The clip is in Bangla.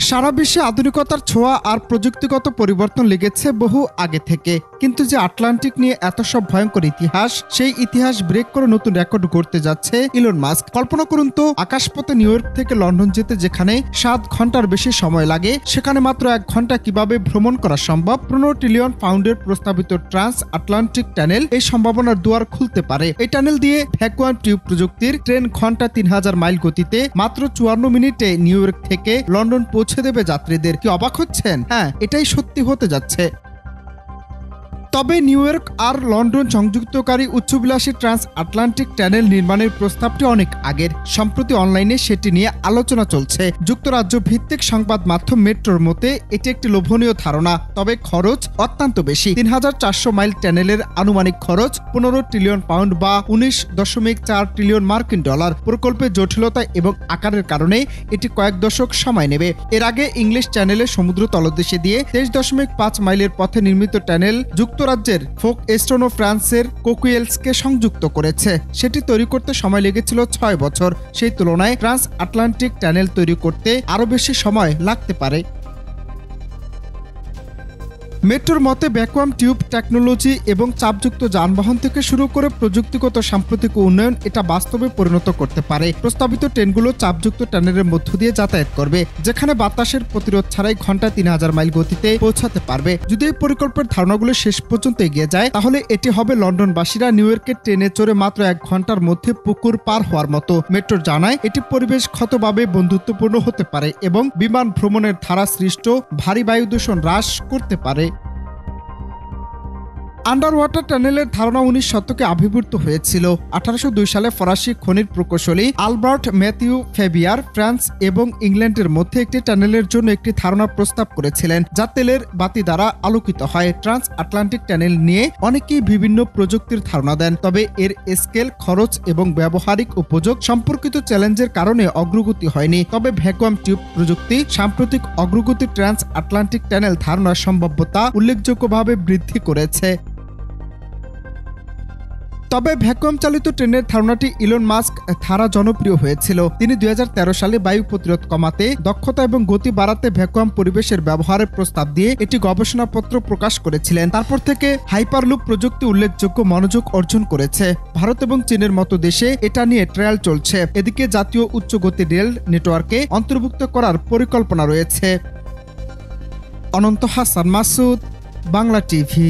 সারা বিশ্বে আধুনিকতার ছোঁয়া আর প্রযুক্তিগত পরিবর্তন লেগেছে বহু আগে থেকে, কিন্তু যে আটলান্টিক নিয়ে এত সব ভয়ঙ্কর ইতিহাস, সেই ইতিহাস ব্রেক করে নতুন রেকর্ড গড়তে যাচ্ছে ইলন মাস্ক। কল্পনা করুন তো, আকাশপথে নিউ ইয়র্ক থেকে লন্ডন যেতে যেখানে 7 ঘন্টার বেশি সময় লাগে, সেখানে মাত্র 1 ঘন্টা কিভাবে ভ্রমণ করা সম্ভব। 15 ট্রিলিয়ন পাউন্ডের প্রস্তাবিত ট্রান্স আটলান্টিক টানেল এই সম্ভাবনার দুয়ার খুলতে পারে। এই টানেল দিয়ে ভ্যাকুয়াম টিউব প্রযুক্তির ট্রেন ঘন্টা 3000 মাইল গতিতে মাত্র 54 মিনিটে নিউ ইয়র্ক থেকে লন্ডন পৌঁছে দেবে যাত্রীদের। কি অবাক হচ্ছেন? হ্যাঁ, এটাই সত্যি হতে যাচ্ছে। তবে নিউ ইয়র্ক আর লন্ডন সংযুক্তকারী উচ্চবিলাসী ট্রান্স আটলান্টিক টানেল নির্মাণের প্রস্তাবটি অনেক আগের। সম্প্রতি অনলাইনে সেটি নিয়ে আলোচনা চলছে। যুক্তরাজ্য ভিত্তিক সংবাদ মাধ্যম মেট্রোর মতে এটি একটি লোভনীয় ধারণা, তবে খরচ অত্যন্ত বেশি। 3400 মাইল টানেলের আনুমানিক খরচ 15 ট্রিলিয়ন পাউন্ড বা 19.4 ট্রিলিয়ন মার্কিন ডলার। প্রকল্পের জটিলতা এবং আকারের কারণে এটি কয়েক দশক সময় নেবে। এর আগে ইংলিশ চ্যানেলের সমুদ্র তলদেশে দিয়ে 23.5 মাইলের পথে নির্মিত টানেল যুক্তরাজ্যের ফোক এস্টন ও ফ্রান্সের কোকুয়েলসকে সংযুক্ত করেছে। সেটি তৈরি করতে সময় লেগেছিল 6 বছর। সেই তুলনায় ট্রান্স আটলান্টিক টানেল তৈরি করতে আরও বেশি সময় লাগতে পারে। মেট্রোর মতে ভ্যাকুয়াম টিউব টেকনোলজি এবং চাপযুক্ত যানবাহন থেকে শুরু করে প্রযুক্তিগত সাম্প্রতিক উন্নয়ন এটা বাস্তবে পরিণত করতে পারে। প্রস্তাবিত ট্রেনগুলো চাপযুক্ত টানেলের মধ্য দিয়ে যাতায়াত করবে, যেখানে বাতাসের প্রতিরোধ ছাড়াই ঘন্টা 3000 মাইল গতিতে পৌঁছাতে পারবে। যদি এই পরিকল্পনার ধারণাগুলো শেষ পর্যন্ত এগিয়ে যায়, তাহলে এটি হবে লন্ডনবাসীরা নিউ ইয়র্কের ট্রেনে চড়ে মাত্র 1 ঘন্টার মধ্যে পুকুর পার হওয়ার মতো। মেট্রো জানায় এটি পরিবেশগতভাবে বন্ধুত্বপূর্ণ হতে পারে এবং বিমান ভ্রমণের ধারা সৃষ্ট ভারী বায়ু দূষণ হ্রাস করতে পারে। আন্ডার ওয়াটার টানেলের ধারণা 19 শতকে আবির্ভূত হয়েছিল। 1802 সালে ফরাসি খনির প্রকৌশলী আলবার্ট ম্যাথিউ ফেবিয়ার ফ্রান্স এবং ইংল্যান্ডের মধ্যে একটি টানেলের জন্য একটি ধারণার প্রস্তাব করেছিলেন, যা তেলের বাতি দ্বারা আলোকিত হয়। ট্রান্স আটলান্টিক টানেল নিয়ে অনেকেই বিভিন্ন প্রযুক্তির ধারণা দেন, তবে এর স্কেল, খরচ এবং ব্যবহারিক উপযোগ সম্পর্কিত চ্যালেঞ্জের কারণে অগ্রগতি হয়নি। তবে ভ্যাকুয়াম টিউব প্রযুক্তি সাম্প্রতিক অগ্রগতি ট্রান্স আটলান্টিক টানেল ধারণার সম্ভাব্যতা উল্লেখযোগ্যভাবে বৃদ্ধি করেছে। তবে ভ্যাকুয়াম চালিত ট্রেনের ধারণাটি ইলন মাস্ক ধারা জনপ্রিয় হয়েছিল। তিনি 2013 সালে বায়ু প্রতিরোধ কমাতে, দক্ষতা এবং গতি বাড়াতে ভ্যাকুয়াম পরিবেশের ব্যবহারের প্রস্তাব দিয়ে একটি গবেষণাপত্র প্রকাশ করেছিলেন। তারপর থেকে হাইপারলুপ প্রযুক্তি উল্লেখযোগ্য মনোযোগ অর্জন করেছে। ভারত এবং চীনের মতো দেশে এটা নিয়ে ট্রায়াল চলছে। এদিকে জাতীয় উচ্চ গতি রেল নেটওয়ার্কে অন্তর্ভুক্ত করার পরিকল্পনা রয়েছে। অনন্ত হাসান মাসুদ, বাংলা টিভি।